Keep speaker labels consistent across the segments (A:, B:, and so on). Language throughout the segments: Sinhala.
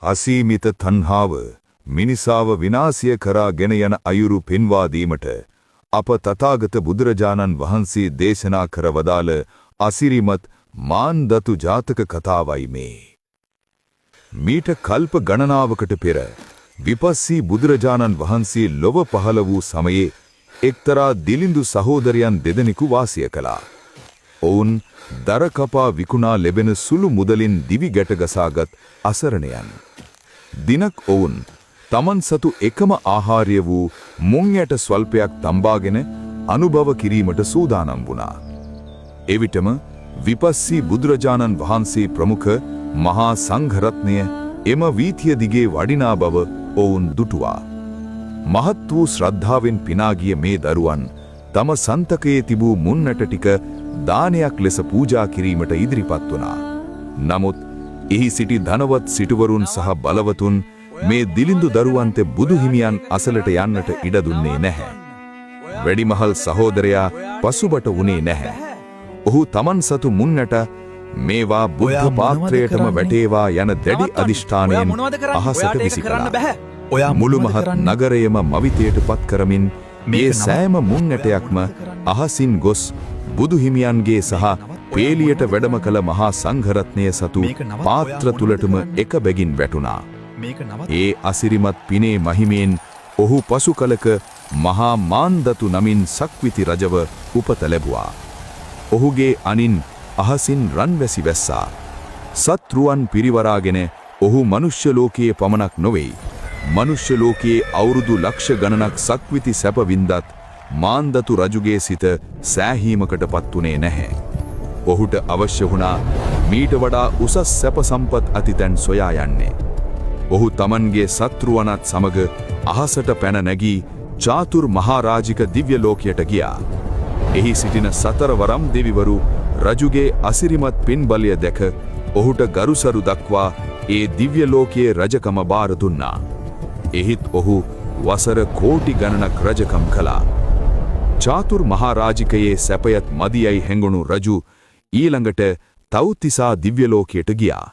A: අසීමිත තණ්හාව මිනිසාව විනාශය කරා ගෙන යන අයුරු පෙන්වා දීමට අප තථාගත බුදුරජාණන් වහන්සේ දේශනා කර වදාළ අසිරිමත් මාන්දතු ජාතක කතාවයි මේ. මීට කල්ප ගණනාවකට පෙර විපස්සී බුදුරජාණන් වහන්සේ ලොව පහළ වූ සමයේ එක්තරා දිලිඳු සහෝදරයන් දෙදෙනෙකු වාසය කළා. ඔවුන් දර කපා විකුණා ලැබෙන සුළු මුදලින් දිවි ගැට ගසාගත් අසරණයන්. දිනක් ඔවුන් තමන් සතු එකම ආහාරය වූ මුං යට ස්වල්පයක් තම්බාගෙන අනුභව කිරීමට සූදානම් වුණා. එවිටම විපස්සී බුදුරජාණන් වහන්සේ ප්‍රමුඛ මහා සංඝරත්නය එම වීථිය දිගේ වඩිනා බව ඔවුන් දුටුවා. මහත් වූ ශ්‍රද්ධාවෙන් පිනාගිය මේ දරුවන් තම සන්තකයේ තිබූ මුන්නට ටික දානයක් ලෙස පූජා කිරීමට ඉදිරිපත් වුණා. නමුත් එහි සිටි ධනවත් සිටුවරුන් සහ බලවතුන් මේ දිලිඳු දරුවන්ට බුදුහිමියන් අසලට යන්නට ඉඩ දුන්නේ නැහැ. වැඩිමහල් සහෝදරයා පසුබට වුණේ නැහැ. ඔහු තමන් සතු මුන්නට මේවා බුද්ධ පාත්‍රයටම වැටේවා යන දැඩි අදිෂ්ඨානයෙන් අහසට විසි කළා. මුළු මහත් නගරයම මවිතයට පත් කරමින් මේ සෑම මුන්නටයක්ම අහසින් ගොස් බුදුහිමියන්ගේ සහ පේලියට වැඩම කළ මහා සංඝරත්නය සතු පාත්‍ර තුලටම එක බැගින් වැටුණා. ඒ අසිරිමත් පිනේ මහිමයෙන් ඔහු පසු කලක මහා මාන්දතු නමින් සක්විති රජව උපත ලැබුවා. ඔහුගේ අනින් අහසින් රන්වැසි වැස්සා. සත්රුවන් පිරිවරාගෙන ඔහු මනුෂ්‍ය ලෝකයේ පමණක් නොවෙයි. මනුෂ්‍ය ලෝකයේ අවුරුදු ලක්ෂ ගණනක් සක්විති සැප වින්දත් මාන්දතු රජුගේ සිත සෑහීමකට පත්තුනේ නැහැ. ඔහුට අවශ්‍ය වුණා මීට වඩා උසස් සැප සම්පත් අතිතැන් සොයා යන්නේ. ඔහු තමන්ගේ සත්රුවනත් සමග අහසට පැන නැගී චාතුර් මහාරාජික දිව්‍ය ලෝකයට ගියා. එහි සිටින සතරවරම් දෙවිවරු රජුගේ අසිරිමත් පින්බලය දැක ඔහුට ගරුසරු දක්වා ඒ දිව්‍ය ලෝකයේ රජකම බාර දුන්නා. එහිත් ඔහු වසර කෝටි ගණනක් රජකම් කළා. චාතුර් මහාරාජිකයේ සැපයත් මදියයි හැඟුණු රජු ඊළඟට තව්තිසා දිව්‍ය ලෝකයට ගියා.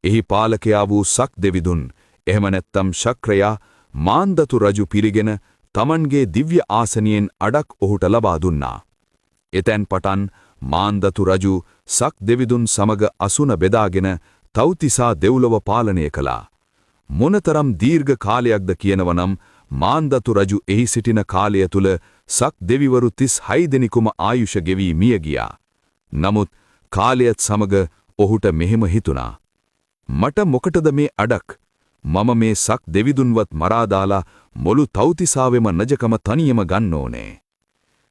A: එහි පාලකයා වූ සක් දෙවිදුන් එහෙම නැත්නම් ශක්‍රයා මාන්දතු රජු පිරිගෙන තමන්ගේ දිව්‍ය ආසනයෙන් අඩක් ඔහුට ලබා දුන්නා. එතැන් පටන් මාන්දතු රජු සක් දෙවිදුන් සමග අසුන බෙදාගෙන තව්තිසා දෙව්ලොව පාලනය කළා. මොනතරම් දීර්ඝ කාලයක්ද කියනවනම් මාන්දතු රජු එහි සිටින කාලය තුල සක් දෙවිවරු 36 දෙනෙකුම ආයුෂ ගෙවී මිය ගියා. නමුත් කාලයත් සමග ඔහුට මෙහෙම හිතුණා. මට මොකටද මේ අඩක්? මම මේ සක් දෙවිදුන්වත් මරා දාලා මොළු තව්තිසාවෙම නජකම තනියම ගන්න ඕනේ.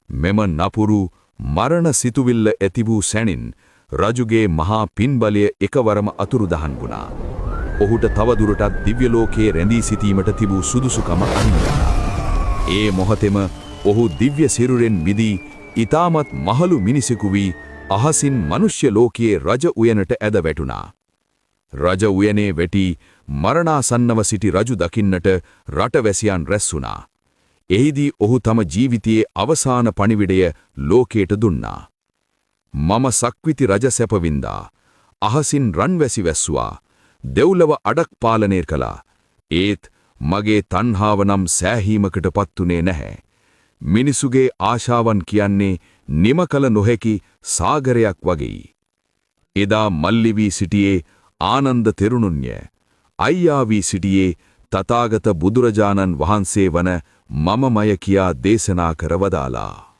A: මෙම නපුරු මරණ සිතුවිල්ල ඇති වූ සැනින් රජුගේ මහා පින්බලය එකවරම අතුරුදහන් වුණා. ඔහුට තවදුරටත් දිව්‍ය ලෝකයේ රැඳී සිටීමට තිබූ සුදුසුකම අහිමි වුණා. ඒ මොහොතේම ඔහු දිව්‍ය සිරුරෙන් මිදී ඊටමත් මහලු මිනිසෙකු වී අහසින් මනුෂ්‍ය ලෝකයේ රජ උයනට ඇද වැටුණා. රජ උයනේ වැටි මරණාසන්නව සිටි රජු දකින්නට රටවැසියන් රැස් වුණා. එහිදී ඔහු තම ජීවිතයේ අවසාන පණිවිඩය ලෝකයට දුන්නා. මම සක්විති රජ සැප වින්දා. අහසින් රන්වැසි වැස්සුවා. දෙව්ලොව අඩක් පාලනය කළා. ඒත් මගේ තණ්හාව නම් සෑහීමකට පත්තුනේ නැහැ. මිනිසුගේ ආශාවන් කියන්නේ නිම කල නොහැකි සාගරයක් වගෙයි. එදා මල්ලි වී සිටියේ ආනන්ද තෙරුණුන්ය. අයියා වී සිටියේ තථාගත බුදුරජාණන් වහන්සේ වන මමමය කියා දේශනා කරවදාලා.